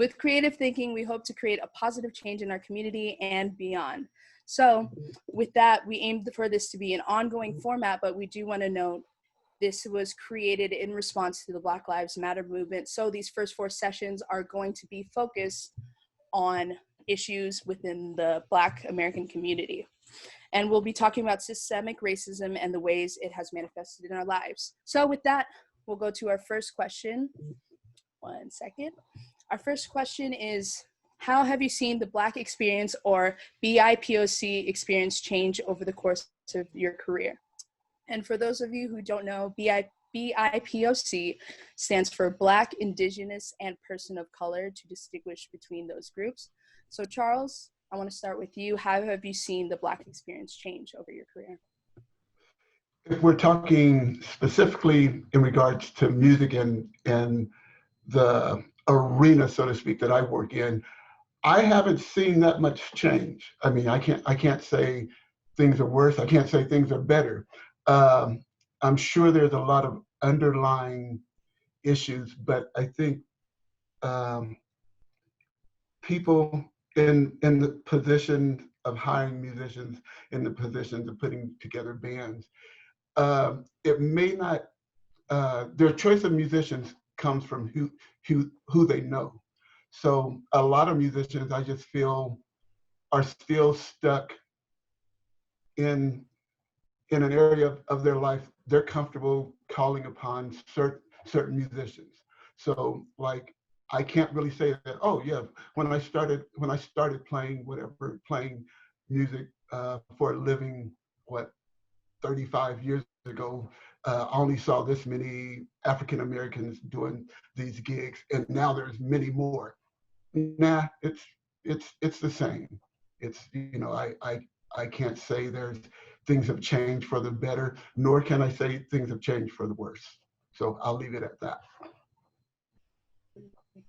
With creative thinking, we hope to create a positive change in our community and beyond. So with that, we aim for this to be an ongoing format, but we do want to note this was created in response to the Black Lives Matter movement. So these first 4 sessions are going to be focused on issues within the Black American community. And we'll be talking about systemic racism and the ways it has manifested in our lives. So with that, we'll go to our first question. One second. Our first question is, how have you seen the Black experience or BIPOC experience change over the course of your career? And for those of you who don't know, BIPOC stands for Black, Indigenous, and Person of Color, to distinguish between those groups. So Charles, I want to start with you. How have you seen the Black experience change over your career? If we're talking specifically in regards to music and the arena, so to speak, that I work in, I haven't seen that much change. I mean, I can't say things are worse. I can't say things are better. I'm sure there's a lot of underlying issues, but I think people in the position of hiring musicians, in the positions of putting together bands, it may not, their choice of musicians comes from who they know. So a lot of musicians, I just feel, are still stuck in an area of their life they're comfortable calling upon certain musicians. So like, I can't really say that, oh yeah, when I started playing music for a living, 35 years ago, I only saw this many African Americans doing these gigs, and now there's many more. Nah, it's the same. It's, you know, I can't say things have changed for the better, nor can I say things have changed for the worse. So I'll leave it at that.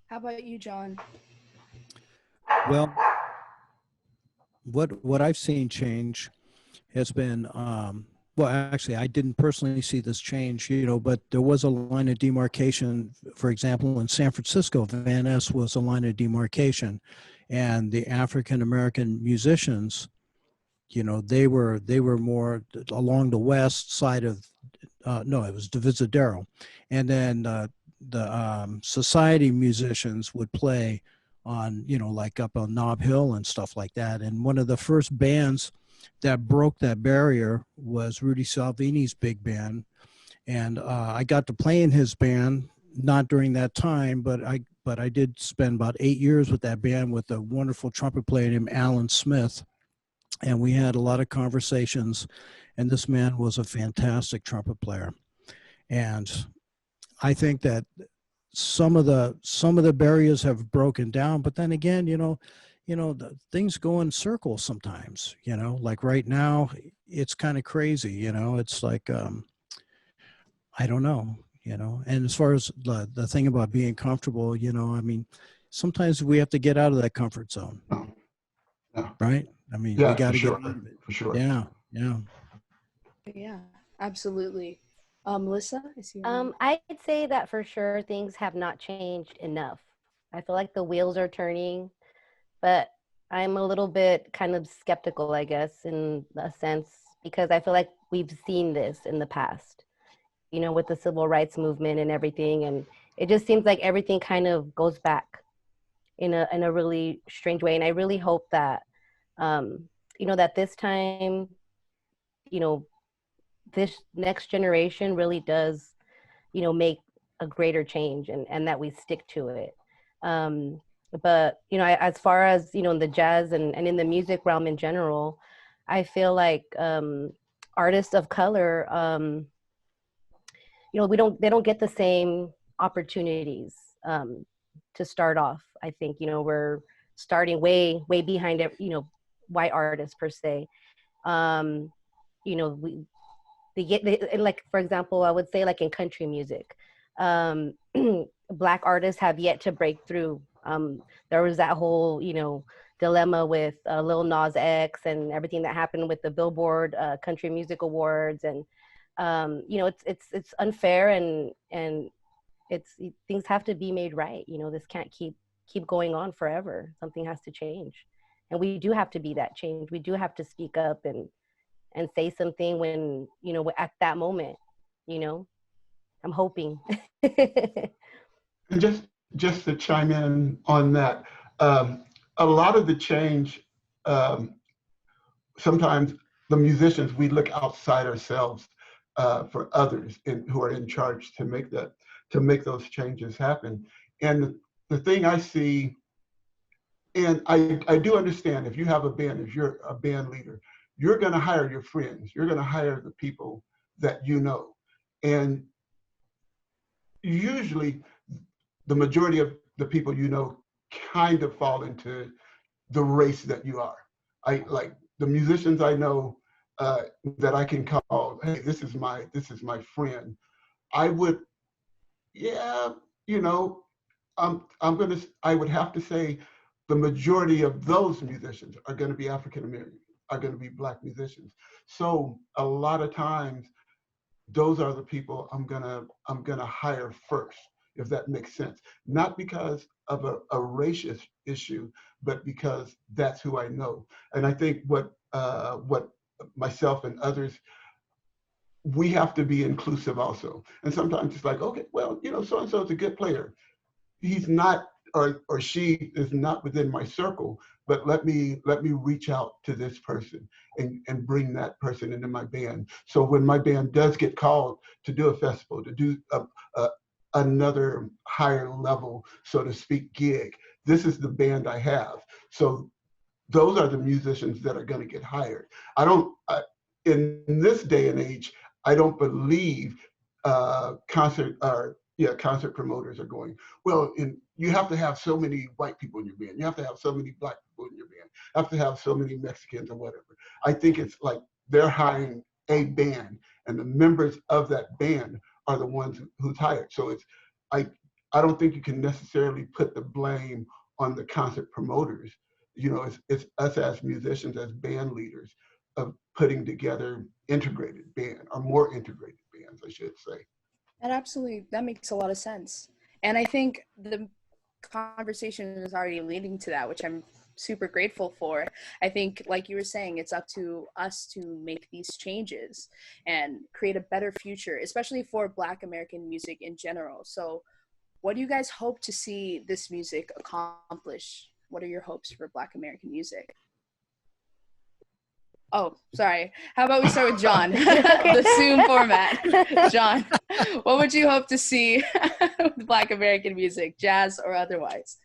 How about you, John? Well, what I've seen change has been, well, actually, I didn't personally see this change, you know, but there was a line of demarcation. For example, in San Francisco, Van Ness was a line of demarcation, and the African American musicians, you know, they were more along the west side of, no, it was Divisadero, and then the society musicians would play on, you know, like up on Nob Hill and stuff like that. And one of the first bands that broke that barrier was Rudy Salvini's big band. And I got to play in his band, not during that time, but I did spend about 8 years with that band with a wonderful trumpet player named Alan Smith. And we had a lot of conversations, and this man was a fantastic trumpet player. And I think that some of the barriers have broken down, but then again, you know, the things go in circles sometimes, you know, like right now it's kind of crazy, you know, it's like, I don't know, you know, and as far as the thing about being comfortable, you know, I mean, sometimes we have to get out of that comfort zone, right? I mean, yeah, we got to sure, get out of it. for sure. Yeah. Yeah, absolutely. Melissa, I see. I'd say that for sure things have not changed enough. I feel like the wheels are turning, but I'm a little bit kind of skeptical, I guess, in a sense, because I feel like we've seen this in the past, you know, with the civil rights movement and everything. And it just seems like everything kind of goes back in a really strange way. And I really hope that, you know, that this time, you know, this next generation really does, you know, make a greater change, and that we stick to it. But, you know, as far as, you know, in the jazz and in the music realm in general, I feel like artists of color, you know, they don't get the same opportunities to start off. I think, you know, we're starting way behind, you know, white artists per se. You know, like, for example, I would say like in country music, Black artists have yet to break through. There was that whole, you know, dilemma with Lil Nas X and everything that happened with the Billboard Country Music Awards, and you know, it's unfair, and things have to be made right. You know, this can't keep keep going on forever. Something has to change. And we do have to be that change. We do have to speak up and say something when, you know, at that moment, you know, I'm hoping. And just to chime in on that, a lot of the change, sometimes the musicians, we look outside ourselves for others who are in charge to make those changes happen. And the thing I see, and I do understand, if you have a band, if you're a band leader, you're going to hire your friends, you're going to hire the people that you know. And usually the majority of the people you know kind of fall into the race that you are. I like the musicians I know that I can call, hey, this is my friend. I would, yeah, you know, I would have to say the majority of those musicians are going to be African American, are going to be Black musicians. So a lot of times, those are the people I'm gonna hire first, if that makes sense. Not because of a racist issue, but because that's who I know. And I think what myself and others, we have to be inclusive also. And sometimes it's like, okay, well, you know, so and so is a good player. He's not, or she is not within my circle, but let me reach out to this person and bring that person into my band. So when my band does get called to do a festival, to do another higher level, so to speak, gig, this is the band I have. So those are the musicians that are going to get hired. In this day and age, I don't believe concert promoters are going, well, you have to have so many white people in your band. You have to have so many Black people in your band. You have to have so many Mexicans or whatever. I think it's like they're hiring a band, and the members of that band are the ones who's hired. So I don't think you can necessarily put the blame on the concert promoters. You know, it's us as musicians, as band leaders, of putting together integrated band, or more integrated bands, I should say. That makes a lot of sense. And I think the conversation is already leading to that, which I'm super grateful for. I think, like you were saying, it's up to us to make these changes and create a better future, especially for Black American music in general. So what do you guys hope to see this music accomplish? What are your hopes for Black American music? Oh, sorry. How about we start with John, the Zoom format. John, what would you hope to see with Black American music, jazz or otherwise?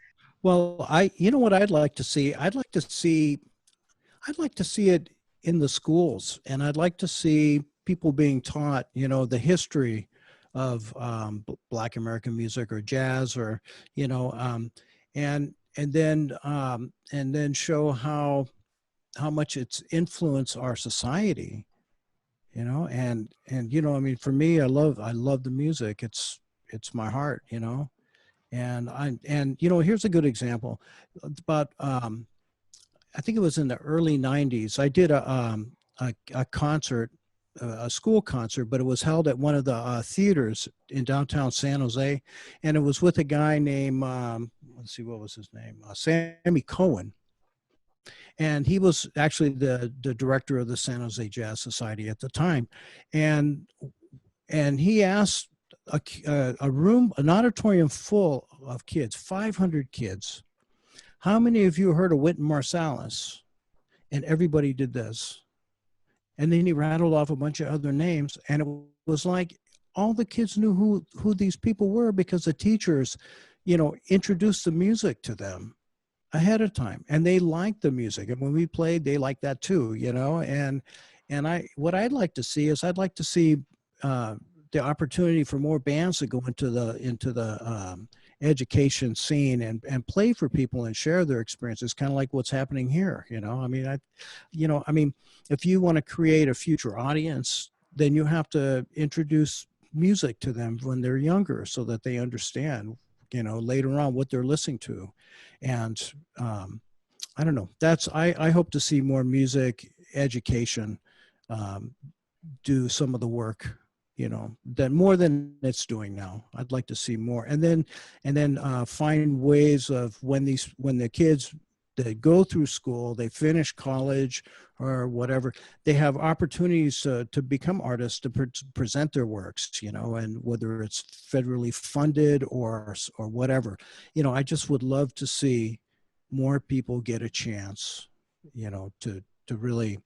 Well, you know what I'd like to see? I'd like to see it in the schools, and I'd like to see people being taught, you know, the history of Black American music or jazz, or, you know, and then show how much it's influenced our society, you know, and you know, I mean, for me, I love the music. It's my heart, you know. And you know, here's a good example. About I think it was in the early 90s, I did a concert, a school concert, but it was held at one of the theaters in downtown San Jose, and it was with a guy named let's see, what was his name, Sammy Cohen. And he was actually the director of the San Jose Jazz Society at the time. And he asked an auditorium full of kids, 500 kids, how many of you heard of Wynton Marsalis? And everybody did this. And then he rattled off a bunch of other names. And it was like all the kids knew who these people were, because the teachers, you know, introduced the music to them ahead of time, and they liked the music, and when we played, they liked that too, you know. And what I'd like to see is, I'd like to see the opportunity for more bands to go into the education scene and play for people and share their experiences, kind of like what's happening here, you know. I mean, if you want to create a future audience, then you have to introduce music to them when they're younger, so that they understand, you know, later on what they're listening to. And I don't know, I hope to see more music education do some of the work you know, that more than it's doing now. I'd like to see more. And then find ways of when the kids that go through school, they finish college or whatever, they have opportunities to become artists, to present their works, you know, and whether it's federally funded or whatever, you know, I just would love to see more people get a chance, you know, to really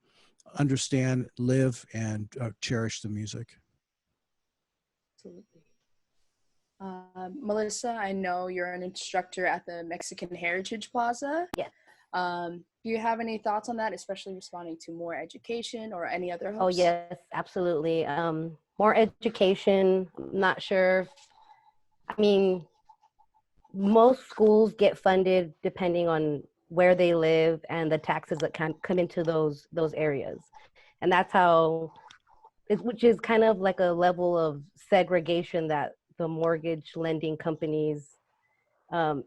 understand, live, and cherish the music. Absolutely. Melissa, I know you're an instructor at the Mexican Heritage Plaza. Yeah. Do you have any thoughts on that, especially responding to more education or any other hopes? Oh, yes, absolutely. More education, I'm not sure. I mean, most schools get funded depending on where they live and the taxes that can come into those areas. And that's how, which is kind of like a level of segregation that the mortgage lending companies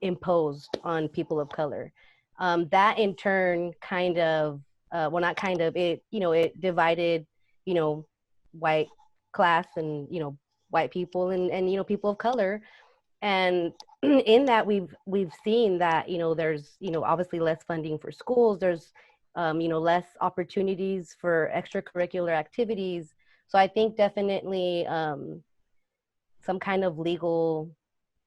imposed on people of color. That in turn kind of, well, not kind of, it, you know, it divided, you know, white class and, you know, white people and, you know, people of color. And in that we've seen that, you know, there's, you know, obviously less funding for schools. There's, you know, less opportunities for extracurricular activities. So I think definitely some kind of legal,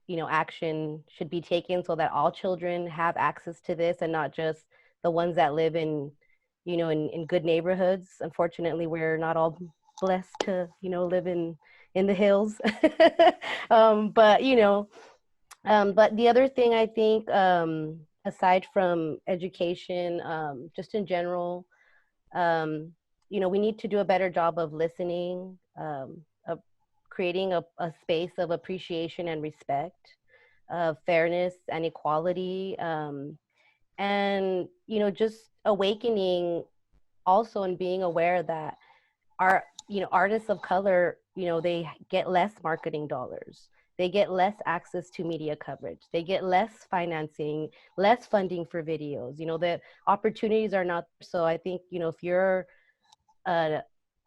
you know, action should be taken so that all children have access to this and not just the ones that live in, you know, in good neighborhoods. Unfortunately, we're not all blessed to, you know, live in the hills. But, you know, but the other thing I think, aside from education, just in general, you know, we need to do a better job of listening, of creating a space of appreciation and respect, of fairness and equality, and, you know, just awakening also and being aware that our, you know, artists of color, you know, they get less marketing dollars. They get less access to media coverage. They get less financing, less funding for videos. You know, the opportunities are not. So I think, you know, if you're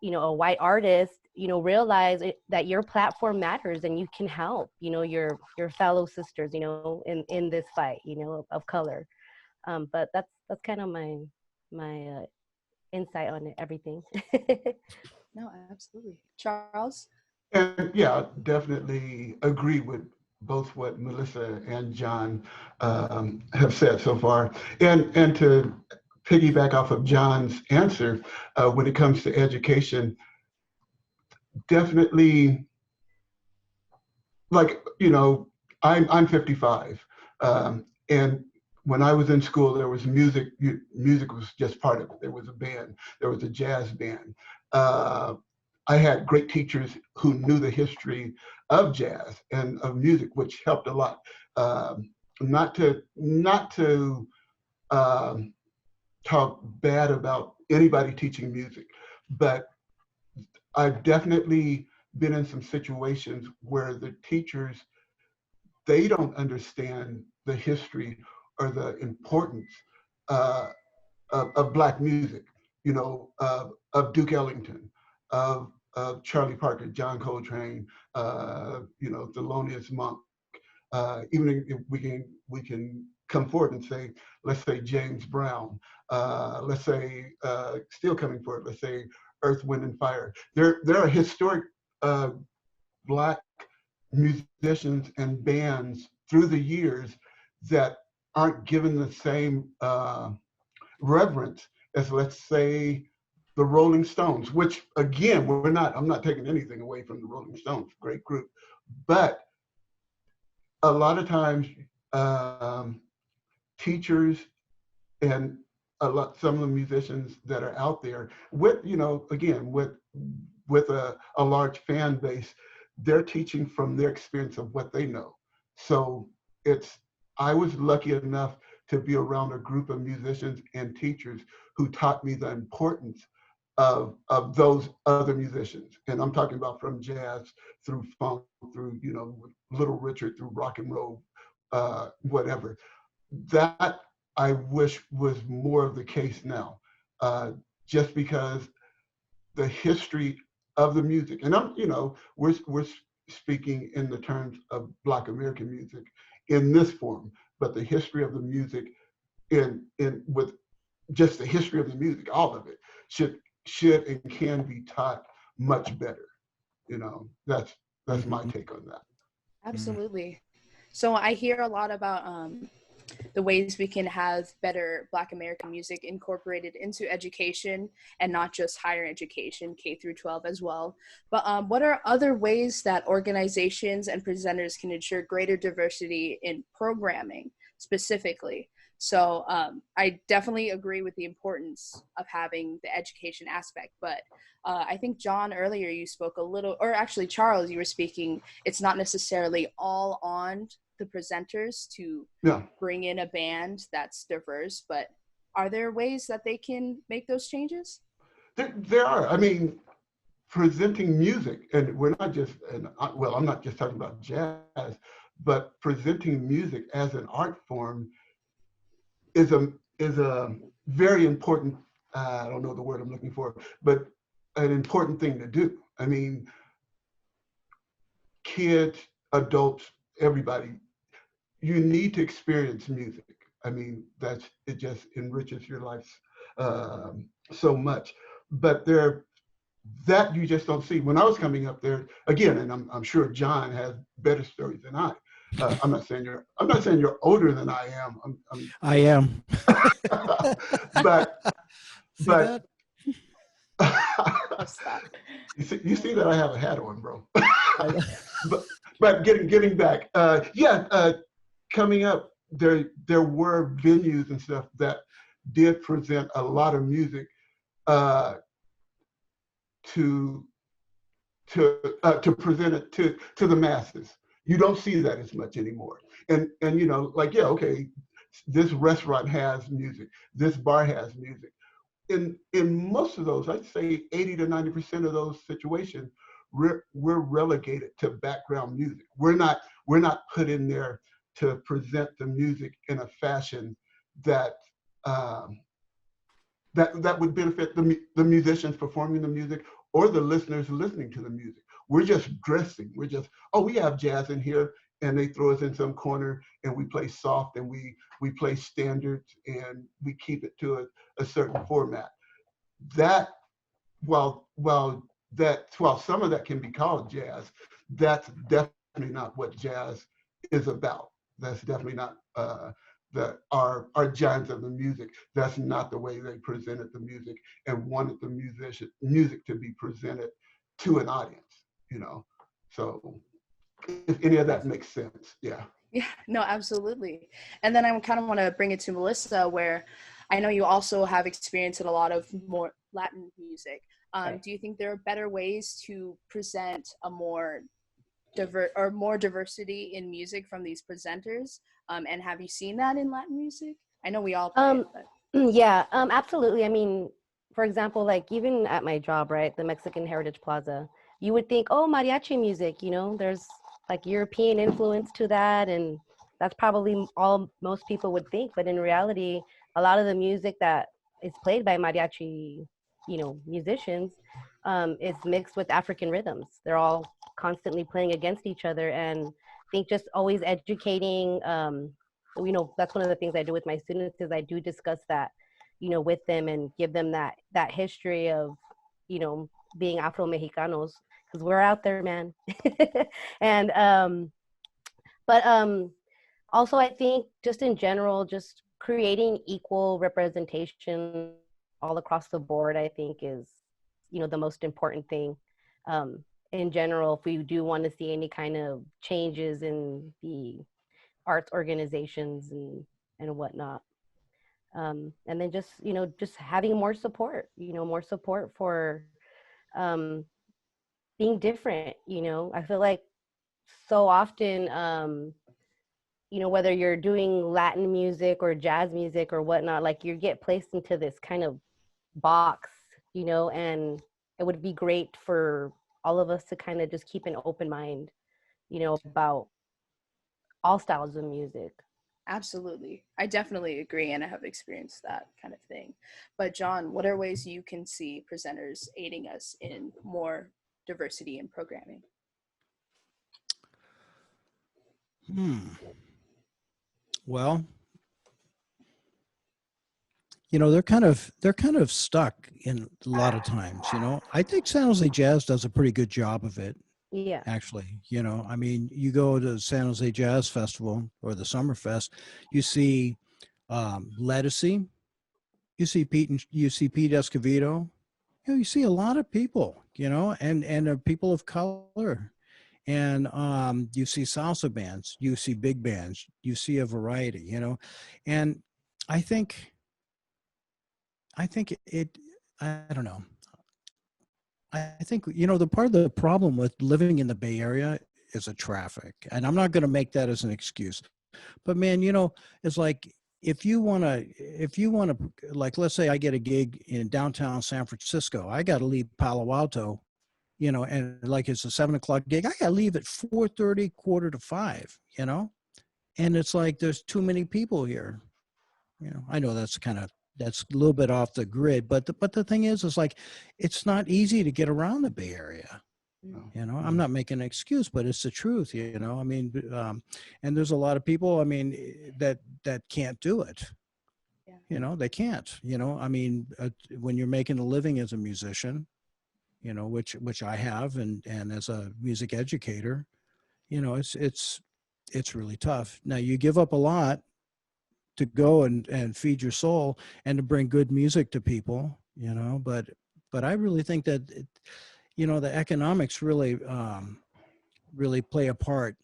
you know, a white artist, you know, realize that your platform matters and you can help, you know, your fellow sisters, you know, in this fight, you know, of color. But that's kind of my insight on everything. No, absolutely. Charles? And yeah, definitely agree with both what Melissa and John have said so far. And to piggyback off of John's answer, when it comes to education, definitely, like, you know, I'm 55, and when I was in school, there was music. Music was just part of it. There was a band. There was a jazz band. I had great teachers who knew the history of jazz and of music, which helped a lot. Not to talk bad about anybody teaching music, but I've definitely been in some situations where the teachers, they don't understand the history or the importance of Black music, you know, of Duke Ellington, of Charlie Parker, John Coltrane, you know, Thelonious Monk. Even if we can come forward and say, let's say James Brown, let's say still coming forward, let's say Earth, Wind, and Fire. There are historic Black musicians and bands through the years that aren't given the same reverence as, let's say, the Rolling Stones, which again, I'm not taking anything away from the Rolling Stones, great group, but a lot of times teachers and some of the musicians that are out there with, you know, again, with a large fan base, they're teaching from their experience of what they know. So I was lucky enough to be around a group of musicians and teachers who taught me the importance of those other musicians. And I'm talking about from jazz through funk, through, you know, Little Richard, through rock and roll, whatever. That I wish was more of the case now, just because the history of the music. And we're speaking in the terms of Black American music in this form, but the history of the music in with just the history of the music, all of it should and can be taught much better. That's my take on that. Absolutely. So I hear a lot about the ways we can have better Black American music incorporated into education, and not just higher education, K through 12 as well. But what are other ways that organizations and presenters can ensure greater diversity in programming specifically? So I definitely agree with the importance of having the education aspect, but I think John, earlier you spoke a little, or actually Charles, you were speaking, it's not necessarily all on the presenters to bring in a band that's diverse, but are there ways that they can make those changes? There are. I mean, presenting music, and we're not just, I'm not just talking about jazz, but presenting music as an art form is a very important, I don't know the word I'm looking for, but an important thing to do. I mean, kids, adults, everybody, you need to experience music. I mean, it just enriches your life so much. But that you just don't see. When I was coming up there, again, and I'm sure John has better stories than I. I'm not saying you're older than I am. I am. but that? you see that I have a hat on, bro. but getting back, coming up, there were venues and stuff that did present a lot of music to present it to the masses. You don't see that as much anymore. And okay, this restaurant has music, this bar has music. In most of those, I'd say 80 to 90% of those situations, we're relegated to background music. We're not put in there to present the music in a fashion that that would benefit the musicians performing the music or the listeners listening to the music. We're just dressing. We're just, we have jazz in here, and they throw us in some corner, and we play soft, and we play standards, and we keep it to a certain format. That while some of that can be called jazz, that's definitely not what jazz is about. That's definitely not our giants of the music. That's not the way they presented the music and wanted the music to be presented to an audience. So if any of that makes sense, yeah. Yeah, no, absolutely. And then I kind of want to bring it to Melissa, where I know you also have experience in a lot of more Latin music. Right. Do you think there are better ways to present a more diversity in music from these presenters? And have you seen that in Latin music? I know we all play it, but. Yeah, absolutely. I mean, for example, like even at my job, right, the Mexican Heritage Plaza, you would think, oh, mariachi music, there's like European influence to that, and that's probably all most people would think. But in reality, a lot of the music that is played by mariachi, musicians, is mixed with African rhythms. They're all constantly playing against each other, and I think just always educating. That's one of the things I do with my students is I do discuss that, with them and give them that history of, being Afro-Mexicanos, because we're out there, man. And but also I think just in general, just creating equal representation all across the board, I think is, the most important thing. In general, if we do want to see any kind of changes in the arts organizations and whatnot. And then just having more support for being different. I feel like so often, whether you're doing Latin music or jazz music or whatnot, like you get placed into this kind of box, and it would be great for all of us to kind of just keep an open mind, about all styles of music. Absolutely. I definitely agree, and I have experienced that kind of thing. But John, what are ways you can see presenters aiding us in more diversity in programming? Well, they're kind of stuck in a lot of times. I think San Jose Jazz does a pretty good job of it. Yeah. Actually, I mean, you go to San Jose Jazz Festival or the Summerfest, you see Lettucey, you see Pete Escovedo, you see a lot of people, and people of color, and you see salsa bands, you see big bands, you see a variety, and I think it, I don't know. I think, the part of the problem with living in the Bay Area is the traffic. And I'm not going to make that as an excuse. But man, it's like if you want to, like, let's say I get a gig in downtown San Francisco, I got to leave Palo Alto, and like it's a 7 o'clock gig. I got to leave at 4:30, 4:45, and it's like there's too many people here. I know that's a little bit off the grid, but the thing is like, it's not easy to get around the Bay Area. I'm not making an excuse, but it's the truth. I mean, and there's a lot of people. I mean, that can't do it. Yeah. They can't. I mean, when you're making a living as a musician, which I have, and as a music educator, it's really tough. Now you give up a lot to go and feed your soul and to bring good music to people, but I really think that, the economics really play a part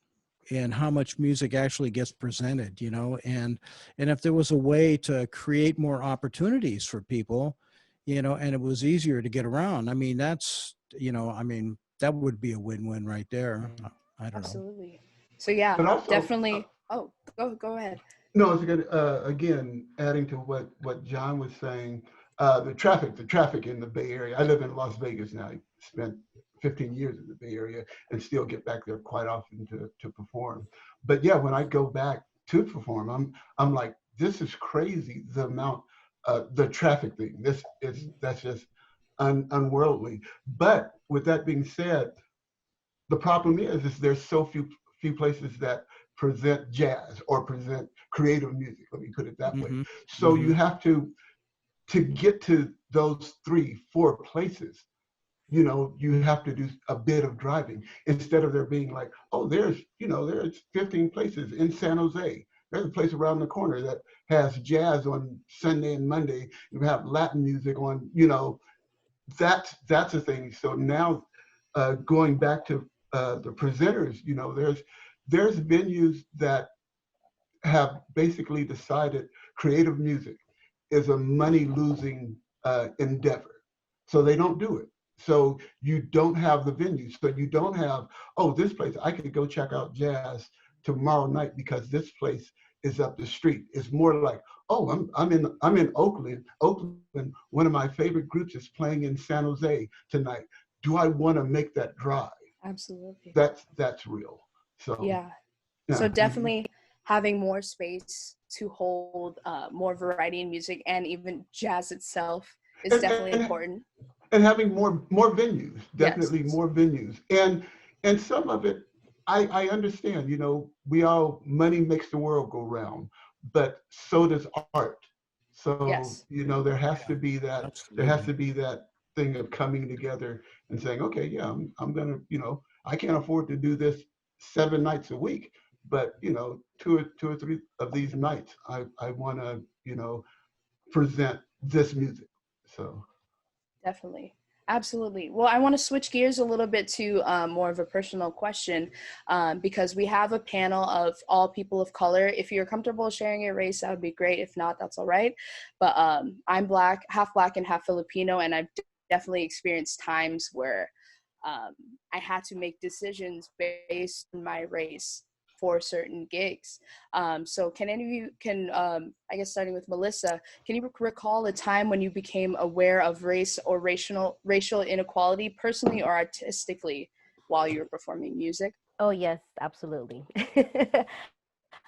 in how much music actually gets presented, and if there was a way to create more opportunities for people, and it was easier to get around, I mean, that's, I mean, that would be a win-win right there. I don't know. Absolutely. So yeah, But also, definitely. Oh, go ahead. no, it's good. Again, adding to what John was saying, the traffic in the Bay Area. I live in Las Vegas now. I spent 15 years in the Bay Area and still get back there quite often to perform. But yeah, when I go back to perform, I'm like, this is crazy. The amount, the traffic thing. That's just unworldly. But with that being said, the problem is there's so few places that present jazz or present creative music. Let me put it that way. So you have to get to those 3-4 places. You have to do a bit of driving instead of there being like, oh, there's 15 places in San Jose. There's a place around the corner that has jazz on Sunday and Monday. You have Latin music on. That's a thing. So now, going back to the presenters, there's venues that have basically decided creative music is a money-losing endeavor, so they don't do it. So you don't have the venues. So you don't have, oh, this place I could go check out jazz tomorrow night because this place is up the street. It's more like, oh, I'm in Oakland. Oakland, one of my favorite groups is playing in San Jose tonight. Do I want to make that drive? Absolutely. That's real. So yeah. So definitely having more space to hold more variety in music and even jazz itself is definitely important. And having more venues, definitely Yes. more venues. And some of it, I understand, money makes the world go round, but so does art. So, Yes. there has to be that, Absolutely. there has to be that thing of coming together and saying, okay, yeah, I'm gonna, I can't afford to do this 7 nights a week, but, 2 or 3 of these nights, I want to, present this music. So. Definitely. Absolutely. Well, I want to switch gears a little bit to more of a personal question because we have a panel of all people of color. If you're comfortable sharing your race, that would be great. If not, that's all right. But I'm Black and half Filipino, and I've definitely experienced times where I had to make decisions based on my race for certain gigs. So can any of you, I guess starting with Melissa, can you recall a time when you became aware of race or racial inequality personally or artistically while you were performing music? Oh, yes, absolutely. It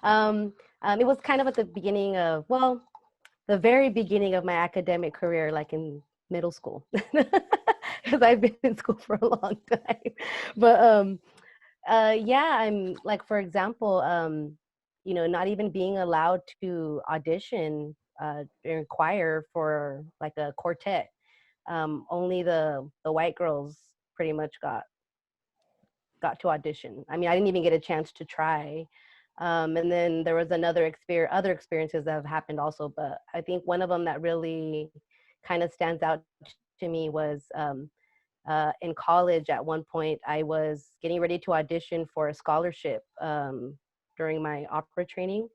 was kind of at the beginning of, the very beginning of my academic career, like in middle school. because I've been in school for a long time. But yeah, I'm like, for example, you know, not even being allowed to audition during choir for like a quartet. Only the white girls pretty much got to audition. I mean, I didn't even get a chance to try. And then there was other experiences that have happened also, but I think one of them that really kind of stands out to me was in college. At one point, I was getting ready to audition for a scholarship during my opera training,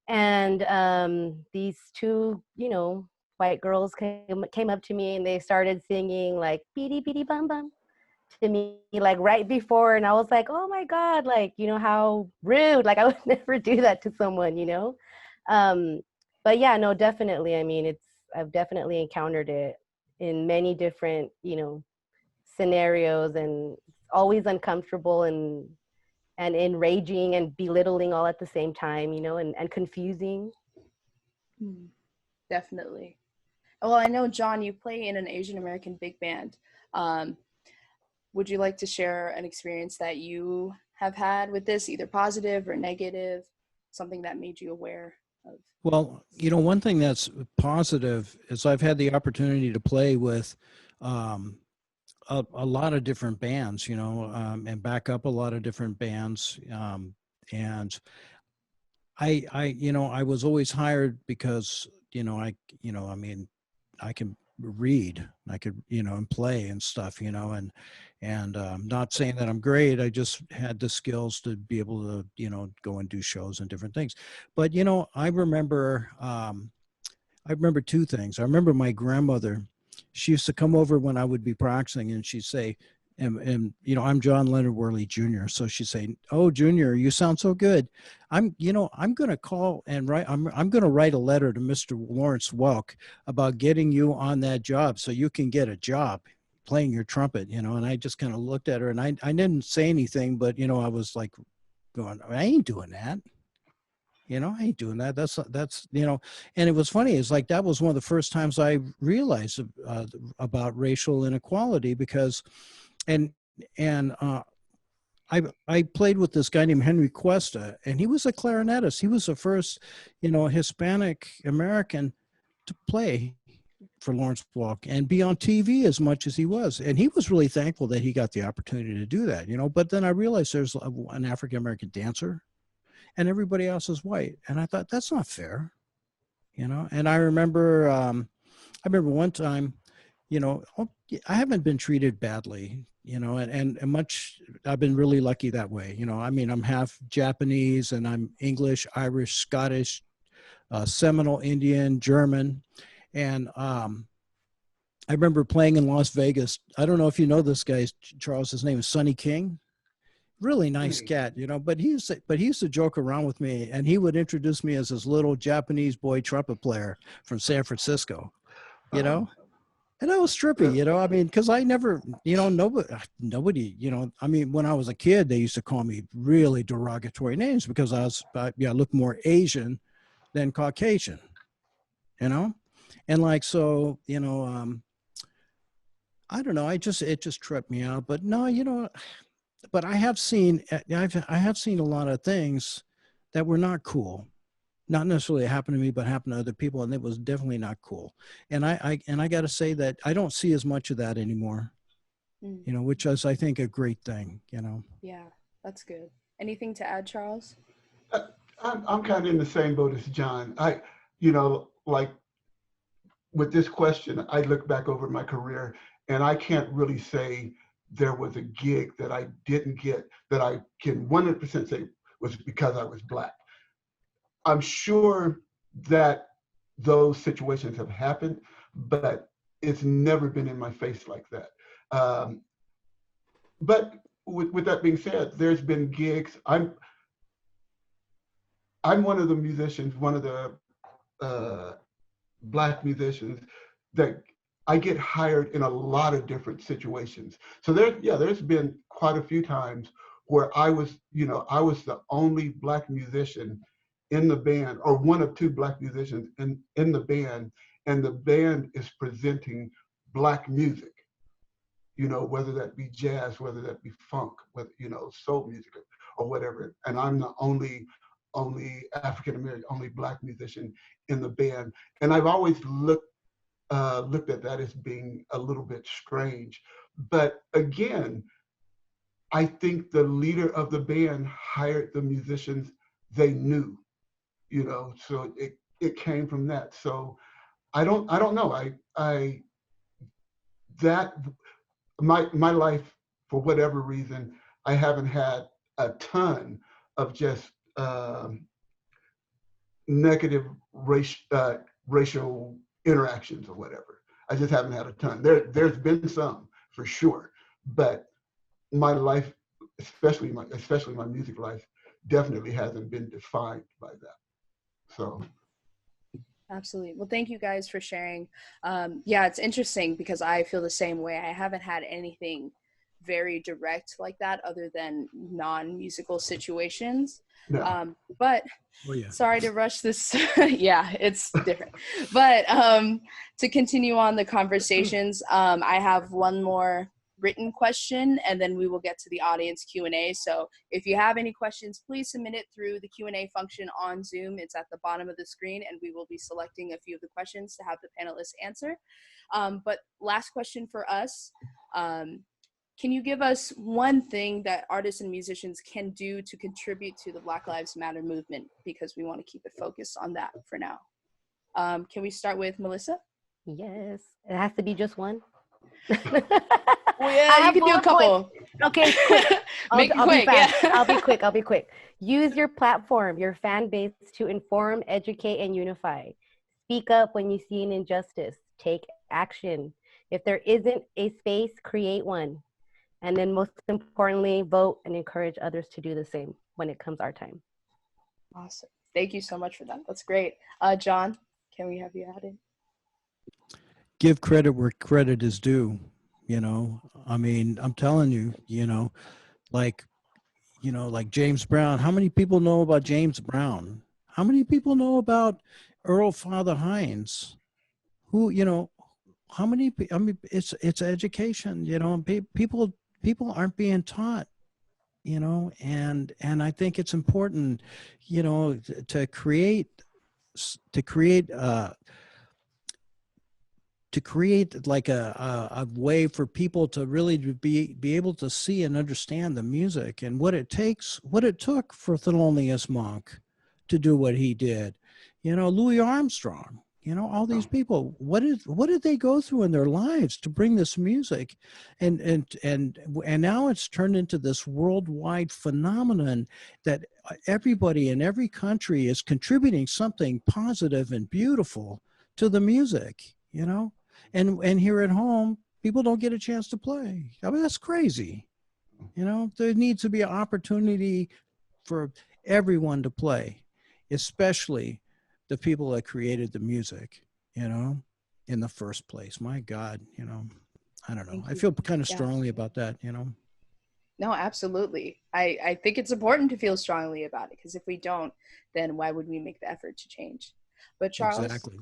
and these two, you know, white girls came up to me and they started singing like "Beady Beady Bum Bum" to me, like right before, and I was like, oh my god, like, you know, how rude, like I would never do that to someone, you know. But yeah, no, definitely, I mean, I've definitely encountered it in many different, you know, scenarios, and always uncomfortable and enraging and belittling all at the same time, you know, and confusing. Definitely. Well, I know, John, you play in an Asian American big band. Would you like to share an experience that you have had with this, either positive or negative, something that made you aware of? Well, you know, one thing that's positive is I've had the opportunity to play with a lot of different bands, you know, and back up a lot of different bands. And you know, I was always hired because, you know, I mean, I can read, I could, you know, and play and stuff, you know, and not saying that I'm great. I just had the skills to be able to, you know, go and do shows and different things. But, you know, I remember two things. I remember my grandmother, she used to come over when I would be practicing, and she'd say, and you know, I'm John Leonard Worley Jr. So she'd say, "Oh, Junior, you sound so good. You know, I'm going to call and write. I'm going to write a letter to Mr. Lawrence Welk about getting you on that job so you can get a job playing your trumpet." You know, and I just kind of looked at her, and I didn't say anything, but you know, I was like, going, I ain't doing that. You know, I ain't doing that. That's, you know, and it was funny. It's like, that was one of the first times I realized about racial inequality, because, and, and, I played with this guy named Henry Cuesta, and he was a clarinetist. He was the first, you know, Hispanic American to play for Lawrence Welk and be on TV as much as he was. And he was really thankful that he got the opportunity to do that, you know. But then I realized there's an African American dancer, and everybody else is white. And I thought, that's not fair, you know? And I remember one time, you know, I haven't been treated badly, you know, and much, I've been really lucky that way. You know, I mean, I'm half Japanese and I'm English, Irish, Scottish, Seminole, Indian, German. And I remember playing in Las Vegas. I don't know if you know this guy, Charles, his name is Sonny King. Really nice cat, you know, but he used to joke around with me, and he would introduce me as this little Japanese boy trumpet player from San Francisco, you know, and that was trippy, you know. I mean, because I never, you know, nobody, you know, I mean, when I was a kid, they used to call me really derogatory names because I looked more Asian than Caucasian, you know, and like, so, you know, I don't know, it just tripped me out. But no, you know, but I have seen a lot of things that were not cool, not necessarily happened to me, but happened to other people, and it was definitely not cool. And I got to say that I don't see as much of that anymore, you know, which is, I think, a great thing, you know. Yeah, that's good. Anything to add, Charles? I'm kind of in the same boat as John. You know, like with this question, I look back over my career, and I can't really say there was a gig that I didn't get that I can 100% say was because I was Black. I'm sure that those situations have happened, but it's never been in my face like that. But with that being said, there's been gigs. I'm one of the musicians, one of the Black musicians that I get hired in a lot of different situations. So there's been quite a few times where I was the only Black musician in the band, or one of two Black musicians in the band, and the band is presenting Black music. you know, whether that be jazz, whether that be funk, whether, you know, soul music or whatever. And I'm the only African American, only Black musician in the band. And I've always looked at that as being a little bit strange. But again, I think the leader of the band hired the musicians they knew, you know, so it came from that. So I don't know. That my life, for whatever reason, I haven't had a ton of just negative racial interactions or whatever. I just haven't had a ton. There's been some for sure, but my life, especially my music life, definitely hasn't been defined by that. So. Absolutely. Well, thank you guys for sharing. Yeah, it's interesting because I feel the same way. I haven't had anything very direct like that other than non-musical situations. No. But Oh, yeah. sorry to rush this. Yeah, it's different. But to continue on the conversations, I have one more written question and then we will get to the audience Q&A. So if you have any questions, please submit it through the Q&A function on Zoom. It's at the bottom of the screen and we will be selecting a few of the questions to have the panelists answer. But last question for us, can you give us one thing that artists and musicians can do to contribute to the Black Lives Matter movement? Because we want to keep it focused on that for now. Can we start with Melissa? Yes, it has to be just one. Well, yeah, you can do a couple. Points. Okay, quick. Make it I'll quick. be fast. Yeah. I'll be quick. Use your platform, your fan base to inform, educate, and unify. Speak up when you see an injustice. Take action. If there isn't a space, create one. And then most importantly, vote and encourage others to do the same when it comes our time. Awesome. Thank you so much for that. That's great. John, can we have you added? Give credit where credit is due. You know, I mean, I'm telling you, like James Brown. How many people know about James Brown? How many people know about Earl Father Hines? Who, how many, I mean, it's education, people aren't being taught, and I think it's important, to create like a way for people to really be able to see and understand the music and what it took for Thelonious Monk to do what he did. Louis Armstrong, all these people, what did they go through in their lives to bring this music? And now it's turned into this worldwide phenomenon that everybody in every country is contributing something positive and beautiful to the music, and here at home, people don't get a chance to play. I mean, that's crazy. There needs to be an opportunity for everyone to play, especially the people that created the music, in the first place. My God, I don't know. I feel kind of strongly about that, No, absolutely. I think it's important to feel strongly about it because if we don't, then why would we make the effort to change? But Charles, exactly.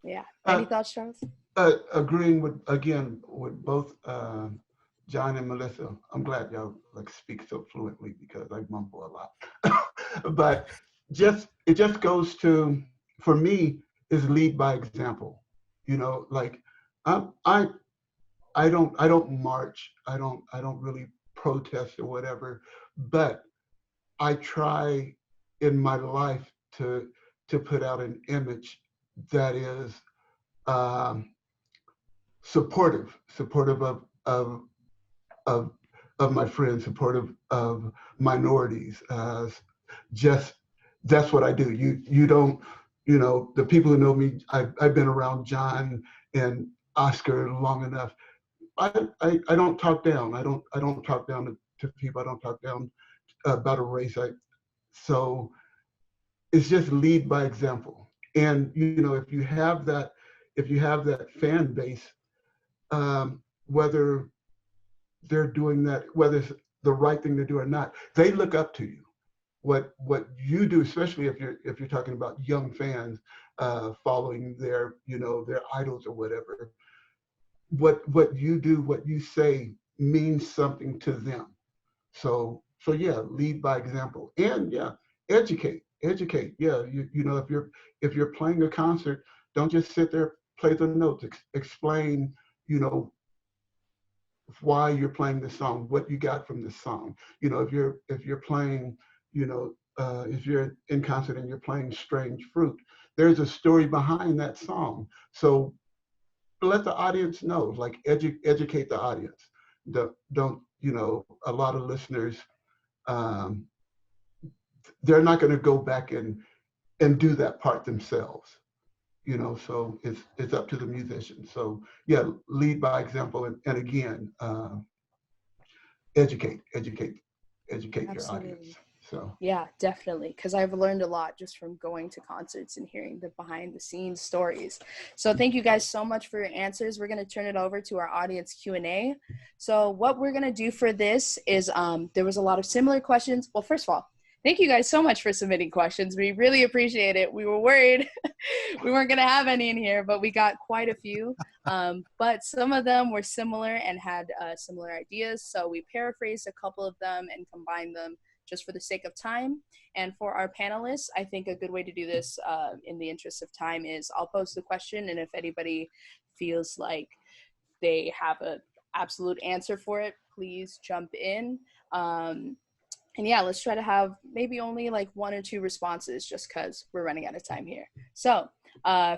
Yeah. Any thoughts, Charles? Agreeing with both John and Melissa. I'm glad y'all speak so fluently because I mumble a lot. But it just goes to, for me, is lead by example. I don't march. I don't really protest or whatever, but I try in my life to put out an image that is supportive of my friends, supportive of minorities. Just that's what I do. You don't, the people who know me, I've been around John and Oscar long enough. I don't talk down. I don't talk down to people. I don't talk down about a race. So it's just lead by example. And if you have that fan base, whether they're doing that, whether it's the right thing to do or not, they look up to you. What you do, especially if you're talking about young fans following their their idols or whatever, what you do, what you say means something to them. So yeah, lead by example, and yeah, educate. Yeah, you know, if you're playing a concert, don't just sit there, play the notes, explain, you know, why you're playing the song, what you got from the song. You know, if you're playing, you know, if you're in concert and you're playing Strange Fruit, there's a story behind that song. So let the audience know, like educate the audience. Don't, you know, a lot of listeners, um, they're not going to go back and do that part themselves, you know. So it's up to the musician. So yeah, lead by example, and again, educate your audience. Absolutely. So Yeah, definitely. Because I've learned a lot just from going to concerts and hearing the behind the scenes stories. So thank you guys so much for your answers. We're going to turn it over to our audience Q&A. So what we're going to do for this is there was a lot of similar questions. Well, first of all, thank you guys so much for submitting questions. We really appreciate it. We were worried we weren't going to have any in here, but we got quite a few. But some of them were similar and had similar ideas. So we paraphrased a couple of them and combined them just for the sake of time. And for our panelists, I think a good way to do this in the interest of time is I'll pose the question, and if anybody feels like they have an absolute answer for it, please jump in. And yeah, let's try to have maybe only like 1 or 2 responses just because we're running out of time here. So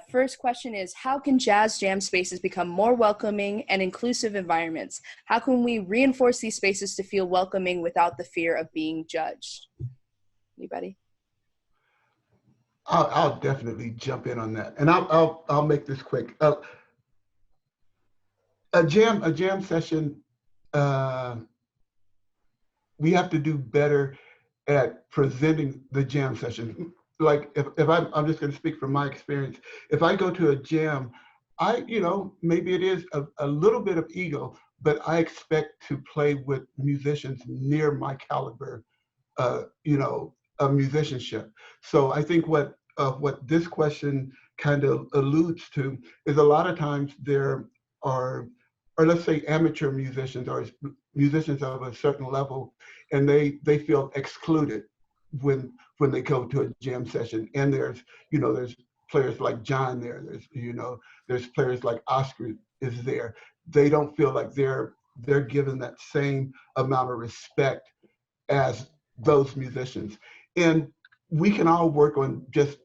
first question is, how can jazz jam spaces become more welcoming and inclusive environments? How can we reinforce these spaces to feel welcoming without the fear of being judged? Anybody? I'll definitely jump in on that, and I'll make this quick. A jam session, we have to do better at presenting the jam session. Like if I'm just going to speak from my experience. If I go to a jam, you know, maybe it is a little bit of ego, but I expect to play with musicians near my caliber, you know, of musicianship. So I think what this question kind of alludes to is a lot of times there are, or let's say amateur musicians or musicians of a certain level, and they feel excluded when they go to a jam session. And there's, you know, there's players like John there. There's, you know, there's players like Oscar is there. They don't feel like they're given that same amount of respect as those musicians. And we can all work on just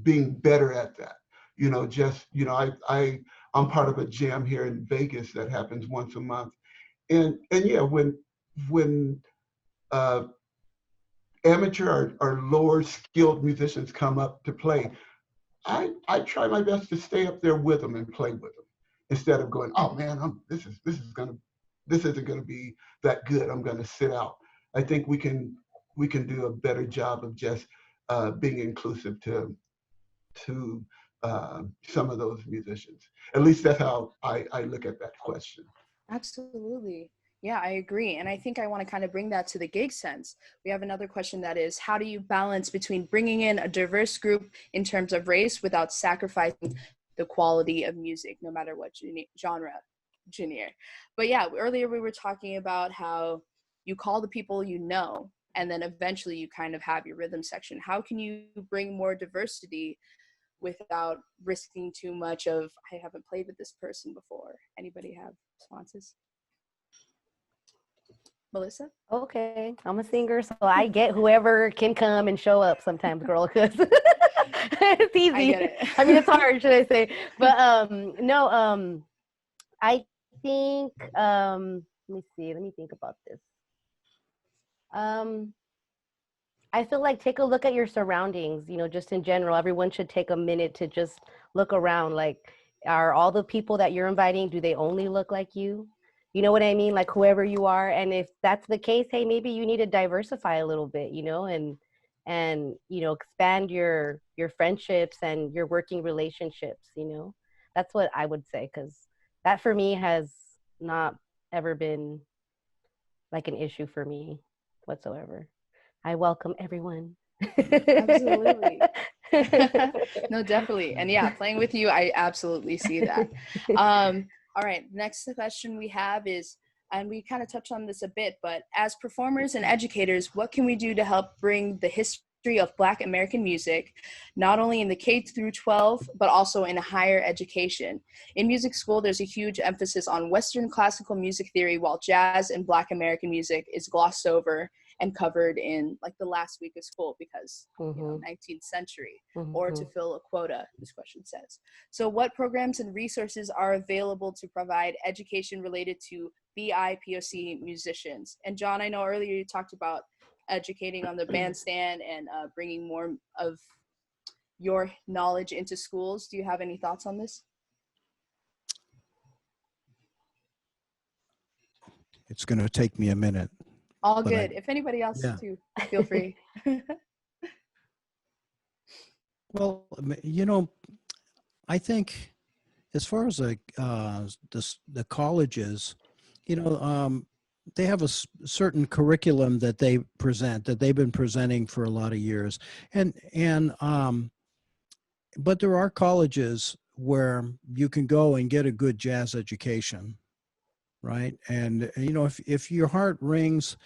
being better at that. You know, just, you know, I'm part of a jam here in Vegas that happens once a month. And yeah, when amateur or lower skilled musicians come up to play, I try my best to stay up there with them and play with them instead of going, oh man, this isn't gonna be that good. I'm gonna sit out. I think we can do a better job of just being inclusive to some of those musicians. At least that's how I look at that question. Absolutely. Yeah, I agree. And I think I want to kind of bring that to the gig sense. We have another question that is, how do you balance between bringing in a diverse group in terms of race without sacrificing the quality of music, no matter what genre? But yeah, earlier we were talking about how you call the people you know, and then eventually you kind of have your rhythm section. How can you bring more diversity without risking too much of, I haven't played with this person before? Anybody have responses? Melissa? Okay, I'm a singer, so I get whoever can come and show up sometimes, girl, because it's easy. I get it. I mean, it's hard, should I say? But no, I think let me think about this. I feel like take a look at your surroundings, you know, just in general. Everyone should take a minute to just look around. Like, are all the people that you're inviting, do they only look like you? You know what I mean? Like, whoever you are. And if that's the case, hey, maybe you need to diversify a little bit, you know, and you know, expand your friendships and your working relationships, you know. That's what I would say, because that for me has not ever been like an issue for me whatsoever. I welcome everyone. Absolutely. No, definitely. And yeah, playing with you, I absolutely see that. All right, next question we have is, and we kind of touched on this a bit, but as performers and educators, what can we do to help bring the history of Black American music, not only in the K through 12, but also in higher education? In music school, there's a huge emphasis on Western classical music theory, while jazz and Black American music is glossed over and covered in like the last week of school because, 19th century, or to fill a quota, this question says. So what programs and resources are available to provide education related to BIPOC musicians? And John, I know earlier you talked about educating on the bandstand and bringing more of your knowledge into schools. Do you have any thoughts on this? It's going to take me a minute. All good. If anybody else too, feel free. Well, I think as far as the colleges, they have a certain curriculum that they present, that they've been presenting for a lot of years, but there are colleges where you can go and get a good jazz education, right? And if your heart rings,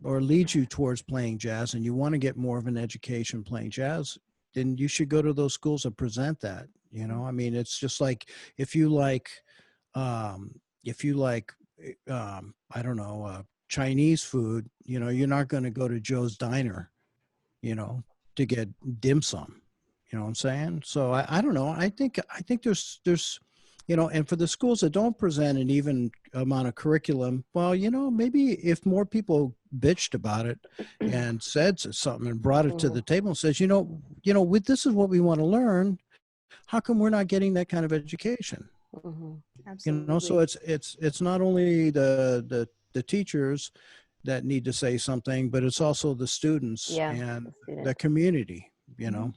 or leads you towards playing jazz, and you want to get more of an education playing jazz, then you should go to those schools and present that. I mean, it's just like if you like I don't know, Chinese food, you're not going to go to Joe's Diner, to get dim sum. You know what I'm saying? So I don't know. I think there's and for the schools that don't present an even amount of curriculum, well, maybe if more people bitched about it and said something and brought it to the table and says, this is what we want to learn. How come we're not getting that kind of education? Absolutely. So it's not only the teachers that need to say something, but it's also the students and the community. And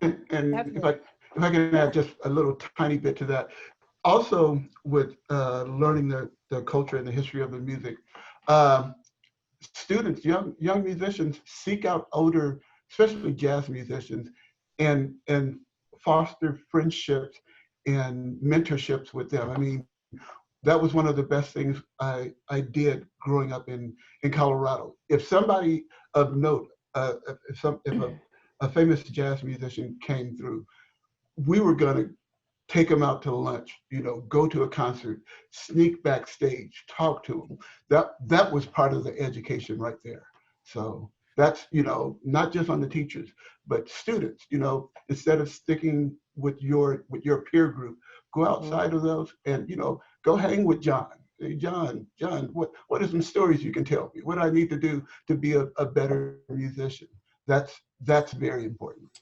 if I can add just a little tiny bit to that, also with learning the culture and the history of the music, students, young musicians seek out older, especially jazz musicians, and foster friendships and mentorships with them. I mean, that was one of the best things I did growing up in Colorado. If somebody of note, if a famous jazz musician came through, we were going to take them out to lunch, go to a concert, sneak backstage, talk to them. That was part of the education right there. So that's, not just on the teachers, but students, instead of sticking with your peer group, go outside of those and, go hang with John. Hey, John, what are some stories you can tell me? What do I need to do to be a better musician? That's very important.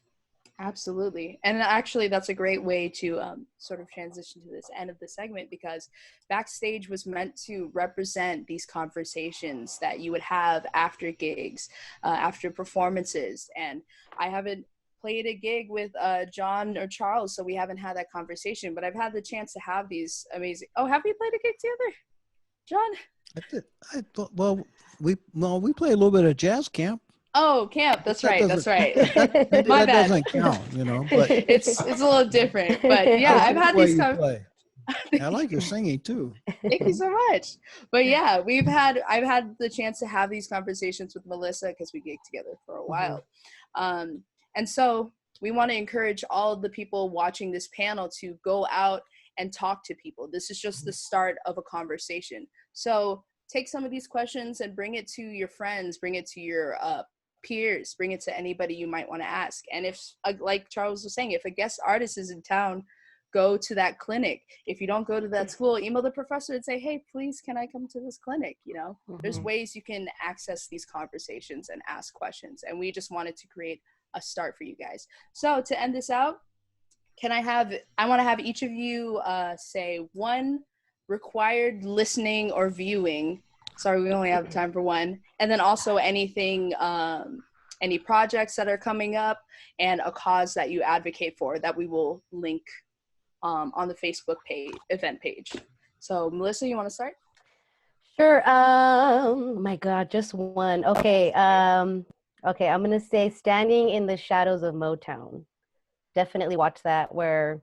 Absolutely. And actually, that's a great way to sort of transition to this end of the segment, because Backstage was meant to represent these conversations that you would have after gigs, after performances. And I haven't played a gig with John or Charles, so we haven't had that conversation, but I've had the chance to have these amazing. Oh, have we played a gig together, John? We play a little bit of jazz camp. Oh, camp. That's right. That's right. My bad. Doesn't count, but it's a little different. But yeah, I've had these. I like your singing too. Thank you so much. But yeah, I've had the chance to have these conversations with Melissa because we gigged together for a while, and so we want to encourage all of the people watching this panel to go out and talk to people. This is just the start of a conversation. So take some of these questions and bring it to your friends, bring it to your peers, bring it to anybody you might want to ask. And if, like Charles was saying, if a guest artist is in town, go to that clinic. If you don't go to that school, email the professor and say, hey, please, can I come to this clinic? There's ways you can access these conversations and ask questions. And we just wanted to create a start for you guys. So to end this out, I want to have each of you say one required listening or viewing. Sorry, we only have time for one. And then also anything, any projects that are coming up and a cause that you advocate for that we will link on the Facebook event page. So Melissa, you want to start? Sure. My God, just one. Okay. I'm going to say Standing in the Shadows of Motown. Definitely watch that, where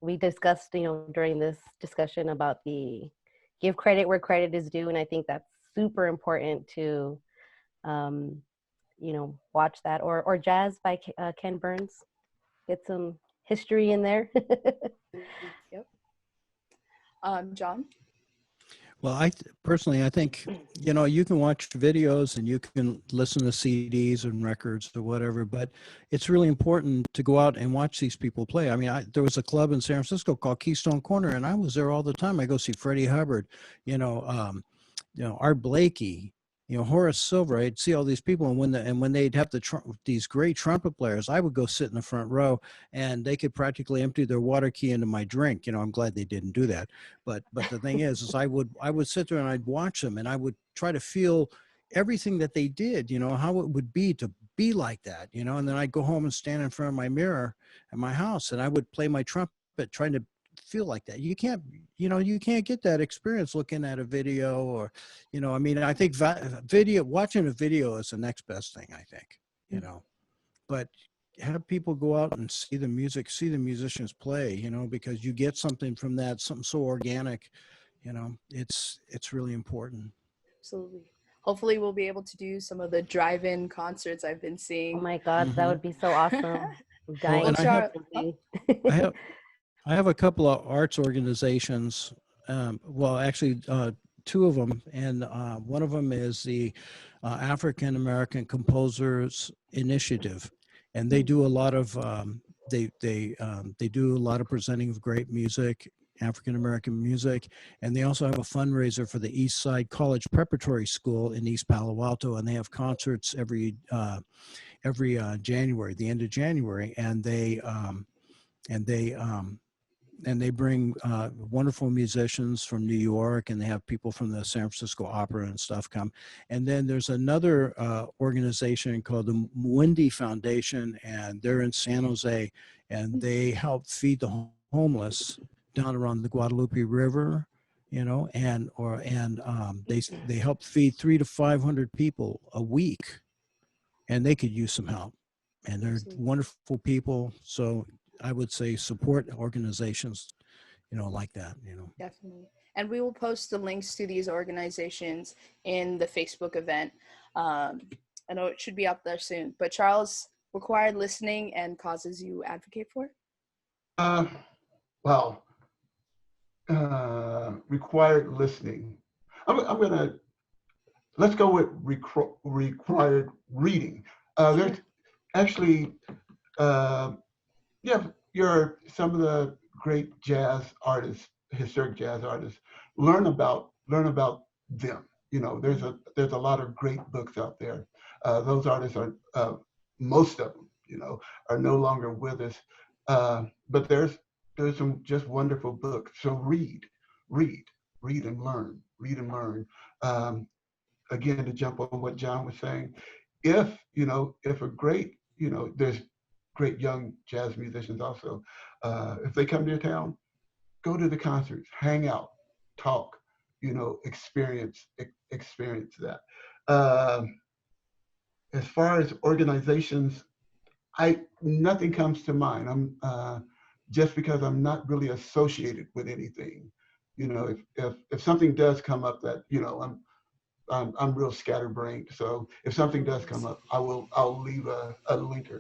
we discussed, during this discussion about the give credit where credit is due. And I think that's super important to, watch that, or Jazz by Ken Burns. Get some history in there. Yep. John? Well, personally, I think, you can watch videos and you can listen to CDs and records or whatever, but it's really important to go out and watch these people play. I mean, there was a club in San Francisco called Keystone Corner, and I was there all the time. I go see Freddie Hubbard, Art Blakey, Horace Silver. I'd see all these people, and when they'd have these great trumpet players, I would go sit in the front row, and they could practically empty their water key into my drink. I'm glad they didn't do that, but the thing is I would sit there and I'd watch them, and I would try to feel everything that they did, how it would be to be like that, and then I'd go home and stand in front of my mirror at my house, and I would play my trumpet, trying to feel like that. You can't get that experience looking at a video, or I think watching a video is the next best thing, I think. But have people go out and see the music, see the musicians play, because you get something from that, something so organic. It's really important. Absolutely. Hopefully we'll be able to do some of the drive-in concerts I've been seeing. Oh my God, that would be so awesome. I'm dying. Well, to I have a couple of arts organizations. Actually, two of them, and one of them is the African American Composers Initiative, and they do a lot of they do a lot of presenting of great music, African American music, and they also have a fundraiser for the East Side College Preparatory School in East Palo Alto, and they have concerts every January, the end of January, and they bring wonderful musicians from New York, and they have people from the San Francisco Opera and stuff come. And then there's another organization called the Wendy Foundation, and they're in San Jose, and they help feed the homeless down around the Guadalupe River, and they help feed 300 to 500 people a week, and they could use some help. And they're wonderful people. So I would say support organizations, like that, Definitely. And we will post the links to these organizations in the Facebook event. I know it should be up there soon. But Charles, required listening and causes you advocate for? Required listening. Let's go with required reading. There's actually, some of the great jazz artists, historic jazz artists, learn about them. There's a lot of great books out there. Those artists are, most of them, are no longer with us. But there's some just wonderful books. So read and learn. Again, to jump on what John was saying, if a great, there's great young jazz musicians also. If they come to your town, go to the concerts, hang out, talk, experience that. As far as organizations, nothing comes to mind. I'm just because I'm not really associated with anything. If something does come up that I'm real scatterbrained. So if something does come up, I'll leave a link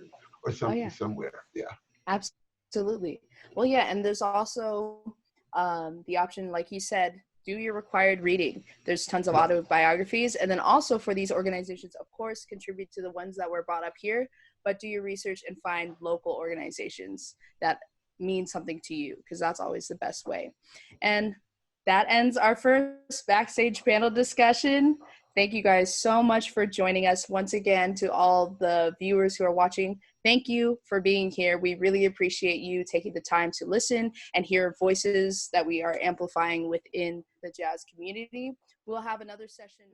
or something somewhere. Yeah. Absolutely. Well, yeah, and there's also the option, like you said, do your required reading. There's tons of autobiographies, and then also for these organizations, of course, contribute to the ones that were brought up here, but do your research and find local organizations that mean something to you, because that's always the best way. And that ends our first backstage panel discussion. Thank you guys so much for joining us. Once again, to all the viewers who are watching, thank you for being here. We really appreciate you taking the time to listen and hear voices that we are amplifying within the jazz community. We'll have another session